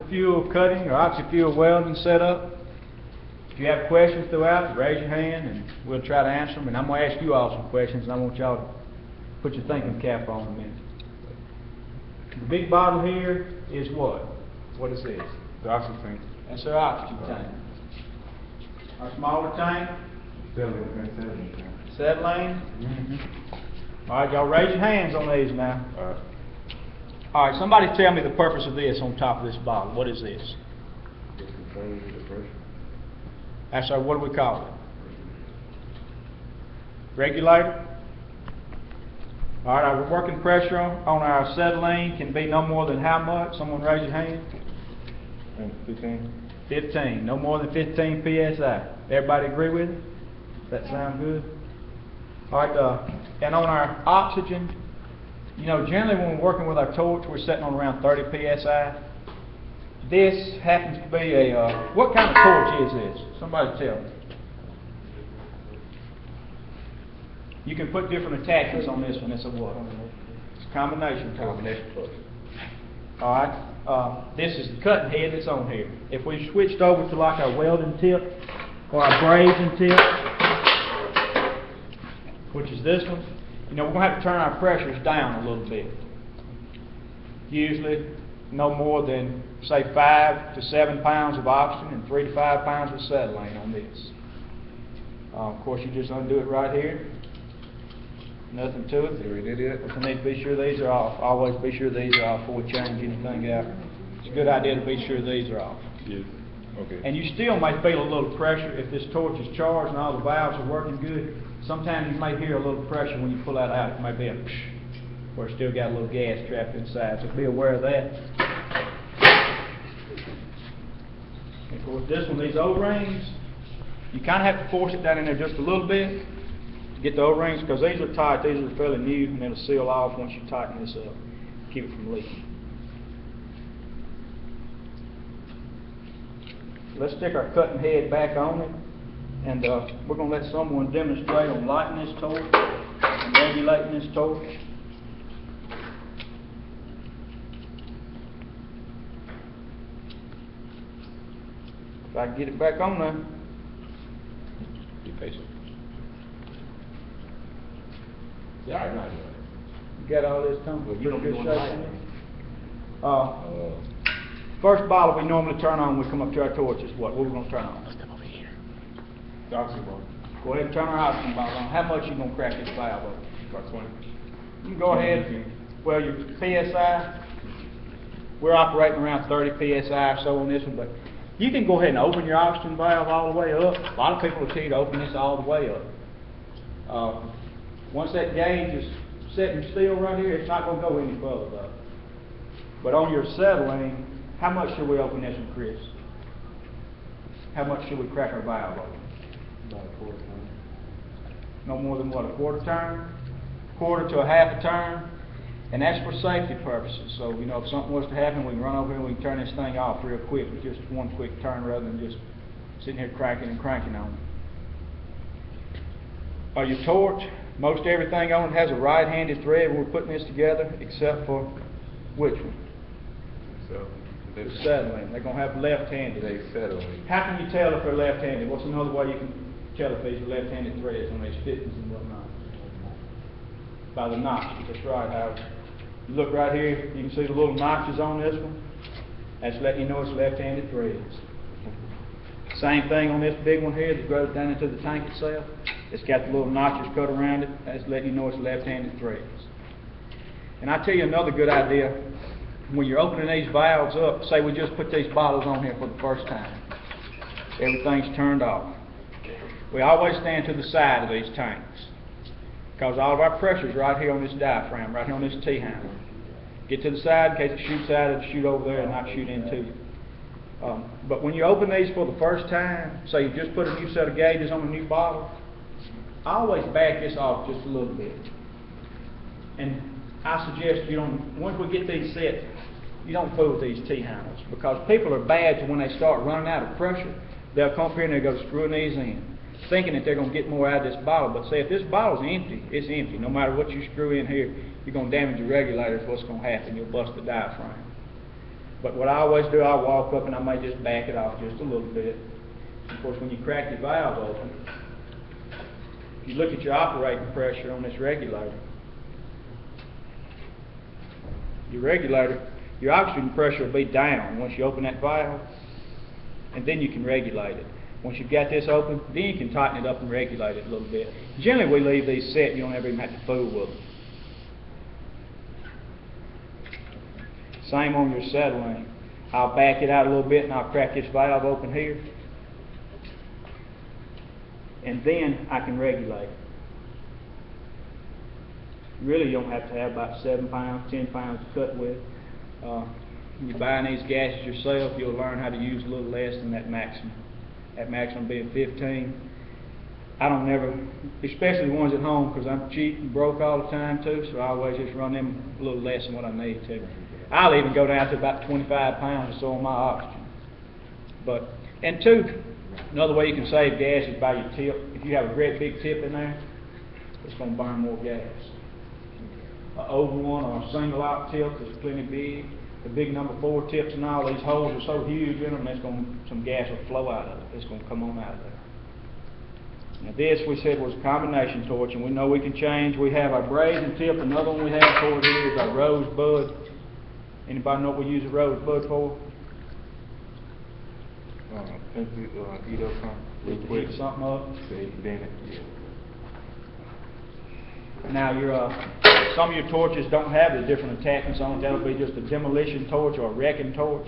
Fuel cutting or oxy-fuel welding setup. If you have questions throughout, raise your hand and we'll try to answer them. And I'm going to ask you all some questions, and I want y'all to put your thinking cap on in a minute. The big bottle here is what? What is this? The oxygen tank. That's our oxygen tank. Our smaller tank? 7 lane. 7 lane? All right, y'all raise your hands on these now. All right, somebody tell me the purpose of this on top of this bottle. What is this? Just controlling the pressure. That's our, what do we call it? Regulator? All right, our working pressure on our acetylene can be no more than how much? Someone raise your hand. 15. 15, no more than 15 psi. Everybody agree with it? Does that sound good? All right, and on our oxygen, you know, generally when we're working with our torch, we're sitting on around 30 psi. This happens to be a, what kind of torch is this? Somebody tell me. You can put different attachments on this one. It's a what? It's a combination torch. All right. This is the cutting head that's on here. If we switched over to like our welding tip or our brazing tip, which is this one, you know, we're going to have to turn our pressures down a little bit. Usually no more than, say, 5 to 7 pounds of oxygen and 3 to 5 pounds of acetylene on this. Of course, you just undo it right here. Nothing to it. We did it. We need to be sure these are off. Always be sure these are off before we change anything out. It's a good idea to be sure these are off. Yes. Okay. And you still may feel a little pressure if this torch is charged and all the valves are working good. Sometimes you may hear a little pressure when you pull that out. It may be a psh, where it's still got a little gas trapped inside. So be aware of that. And of course, this one, these O-rings, you kind of have to force it down in there just a little bit to get the O-rings, because these are tight. These are fairly new, and it'll seal off once you tighten this up. Keep it from leaking. Let's stick our cutting head back on it, and we're going to let someone demonstrate on lighting this torch and regulating this torch. If I can get it back on there. Be patient. Yeah, I know. You got all this time? Well, you don't Good be shape doing in it? First bottle we normally turn on when we come up to our torches. What we're going to turn on? Step over here. The oxygen bottle. Go ahead and turn our oxygen bottle on. How much you going to crack this valve up? About 20. You can go ahead. Well, your PSI, we're operating around 30 PSI or so on this one, but you can go ahead and open your oxygen valve all the way up. A lot of people will tell you to open this all the way up. Once that gauge is sitting still right here, it's not going to go any further though. But on your acetylene, how much should we open this one, Chris? How much should we crack our valve open? About a quarter turn. No more than what, a quarter turn? Quarter to a half a turn? And that's for safety purposes. So, you know, if something was to happen, we can run over here and we can turn this thing off real quick with just one quick turn rather than just sitting here cracking and cranking on it. Your torch, most everything on it has a right-handed thread when we're putting this together, except for which one? So, The acetylene. They're going to have left-handed. they acetylene. How can you tell if they're left-handed? What's another way you can tell if these are left-handed threads on these fittings and whatnot? By the notches. That's right, Howard. You look right here, you can see the little notches on this one. That's letting you know it's left-handed threads. Same thing on this big one here that goes down into the tank itself. It's got the little notches cut around it. That's letting you know it's left-handed threads. And I tell you another good idea. When you're opening these valves up, say we just put these bottles on here for the first time. Everything's turned off. We always stand to the side of these tanks, because all of our pressure's right here on this diaphragm, right here on this T-handle. Get to the side in case it shoots out, it'll shoot over there and not shoot into you. But when you open these for the first time, say you just put a new set of gauges on a new bottle, I always back this off just a little bit. And I suggest you don't, once we get these set, you don't fool with these T-handles, because people are bad to when they start running out of pressure, they'll come up here and they'll go screwing these in, thinking that they're going to get more out of this bottle. But say if this bottle's empty, it's empty. No matter what you screw in here, you're going to damage your regulators. What's going to happen? You'll bust the diaphragm. But what I always do, I walk up and I may just back it off just a little bit. Of course, when you crack your valve open, if you look at your operating pressure on this regulator, your oxygen pressure will be down once you open that valve, and then you can regulate it. Once you've got this open, then you can tighten it up and regulate it a little bit. Generally, we leave these set. You don't ever even have to fool with them. Same on your settling. I'll back it out a little bit and I'll crack this valve open here. And then I can regulate. Really, you don't have to have about 7 pounds, 10 pounds to cut with. When you're buying these gases yourself, you'll learn how to use a little less than that maximum. That maximum being 15. I don't never, especially the ones at home, because I'm cheap and broke all the time too, so I always just run them a little less than what I need to. I'll even go down to about 25 pounds or so on my oxygen. But, and two, another way you can save gas is by your tip. If you have a great big tip in there, it's going to burn more gas. An oval one or a single out tip is plenty big. The big number 4 tips and all these holes are so huge in them, some gas will flow out of it. It's going to come on out of there. Now this we said was a combination torch, and we know we can change. We have our brazen tip. Another one we have toward here is our rosebud. Anybody know what we use a rosebud for? Heat up something real To quick. heat something up. Then it, yeah. Now some of your torches don't have the different attachments on it. That'll be just a demolition torch or a wrecking torch.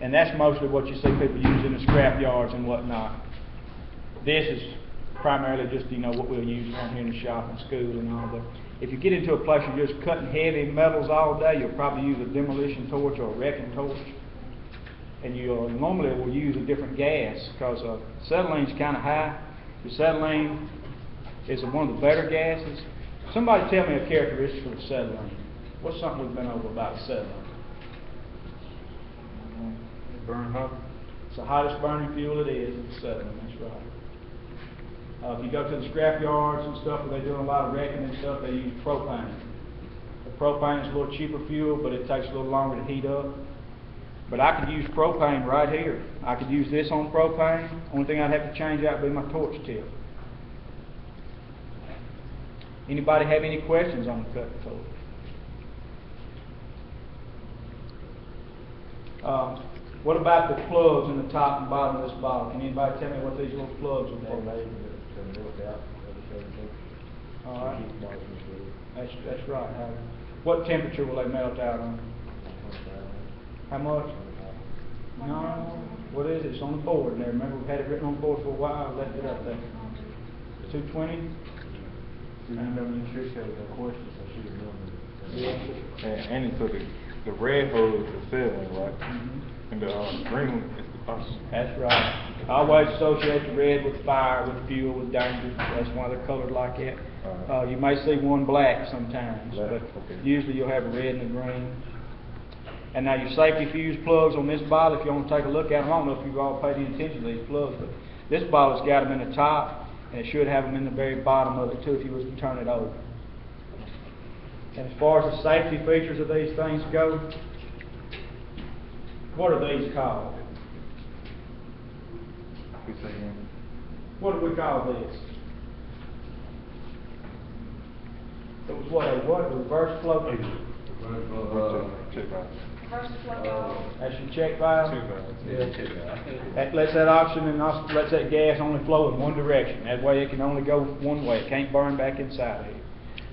And that's mostly what you see people use in the scrap yards and whatnot. This is primarily just, what we'll use around here in the shop and school and all. But if you get into a place you're just cutting heavy metals all day, you'll probably use a demolition torch or a wrecking torch. And you normally will use a different gas because acetylene's kind of high. The acetylene is one of the better gases. Somebody tell me a characteristic of acetylene. What's something we've been over about acetylene? Burn hot. It's the hottest burning fuel it is. It's acetylene. That's right. If you go to the scrap yards and stuff where they're doing a lot of wrecking and stuff, they use propane. The propane is a little cheaper fuel, but it takes a little longer to heat up. But I could use propane right here. I could use this on propane. Only thing I'd have to change out would be my torch tip. Anybody have any questions on the cut torch? What about the plugs in the top and bottom of this bottle? Can anybody tell me what these little plugs are for? All right. That's right, Howard. What temperature will they melt out on? How much? No. What is it? It's on the board in there. Remember, we've had it written on the board for a while. I left it up there. 220? You remember you should have a question, so she remembered. Yeah. And so the red hole is the ceiling, right? Mm-hmm. And the green one is the oxygen. That's right. I always associate the red with fire, with fuel, with danger. That's why they're colored like that. You may see one black sometimes, Black, but okay. usually you'll have a red and a green. And now your safety fuse plugs on this bottle, if you want to take a look at them, I don't know if you've all paid any attention to these plugs, but this bottle's got them in the top, and it should have them in the very bottom of it too if you was to turn it over. And as far as the safety features of these things go, what are these called? What do we call this? It was what? A reverse flow? Check out. First flow. That's your check valve? Check valve. Yeah, check valve. That lets that oxygen and lets that gas only flow in one direction. That way it can only go one way. It can't burn back inside here.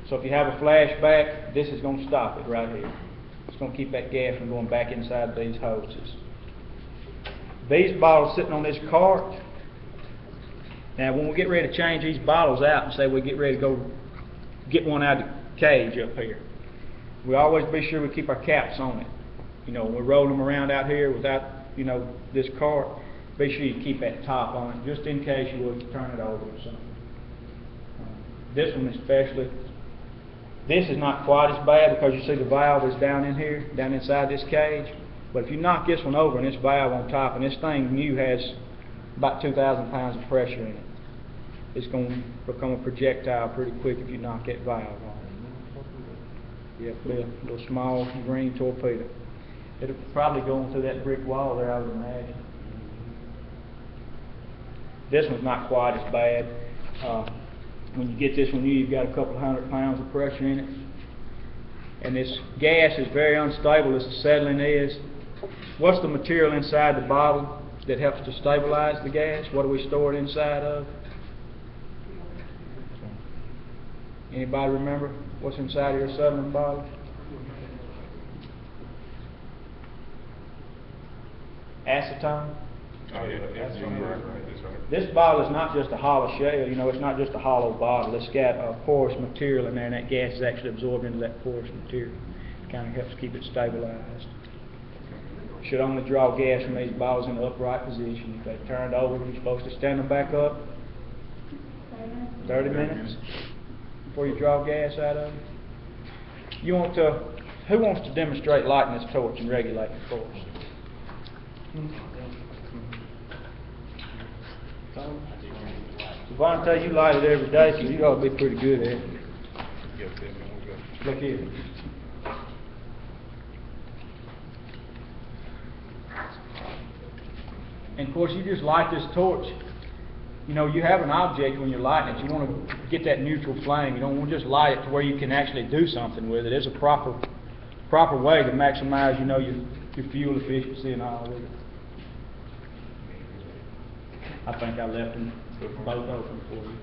So if you have a flashback, this is going to stop it right here. It's going to keep that gas from going back inside these hoses. These bottles sitting on this cart. Now when we get ready to change these bottles out and say we get ready to go get one out of the cage up here, we always be sure we keep our caps on it. We're rolling them around out here without, this cart. Be sure you keep that top on it, just in case you would turn it over or something. This one especially, this is not quite as bad because you see the valve is down in here, down inside this cage. But if you knock this one over and this valve on top, and this thing new has about 2,000 pounds of pressure in it, it's going to become a projectile pretty quick if you knock that valve on. Yep, a little small green torpedo. It'll probably go through that brick wall there, I would imagine. This one's not quite as bad. When you get this one new, you've got a couple 100 pounds of pressure in it. And this gas is very unstable as the settling is. What's the material inside the bottle that helps to stabilize the gas? What do we store it inside of? Anybody remember what's inside of your settling bottle? Acetone? Oh, yeah, This bottle is not just a hollow shell, you know, it's not just a hollow bottle. It's got a porous material in there, and that gas is actually absorbed into that porous material. It kind of helps keep it stabilized. Should only draw gas from these bottles in the upright position. If they're turned over, you're supposed to stand them back up 30 minutes before you draw gas out of them. You want to, who wants to demonstrate lighting this torch and regulating it for us? Devontae, you light it every day, so you ought to be pretty good at it. Look here. And of course, you just light this torch. You know, you have an object when you're lighting it. You want to get that neutral flame. You don't want to just light it to where you can actually do something with it. There's a proper way to maximize, you know, your fuel efficiency and all with it. I think I left them both open for you.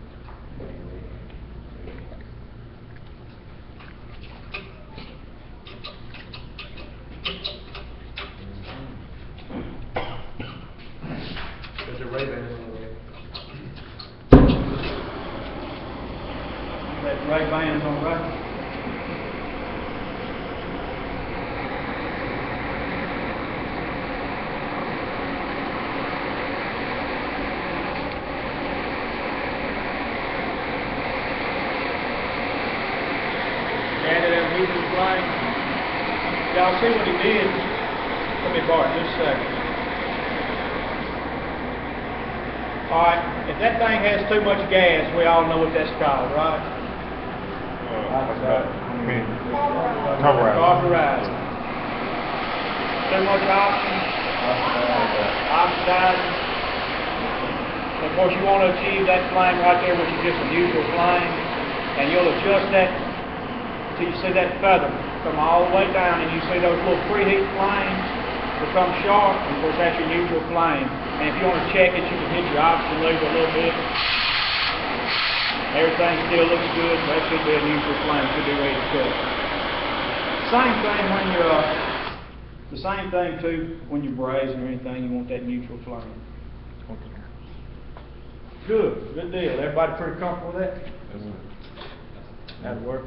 There's a Ray-Ban on there. That Ray-Ban is on right. Y'all see what he did? Let me borrow it just a second. Alright, if that thing has too much gas, we all know what that's called, right? Carburizing. Too much oxygen. Oxidizing. Of course, you want to achieve that flame right there, which is just a neutral flame, and you'll adjust that till you see that feather come all the way down, and you see those little preheat flames become sharp, and of course that's your neutral flame. And if you want to check it, you can hit your oxygen lever a little bit. Everything still looks good, so that should be a neutral flame, should be ready to cook. Same thing when you're, the same thing too when you're braising or anything, you want that neutral flame. Good deal. Everybody pretty comfortable with that? That'll work.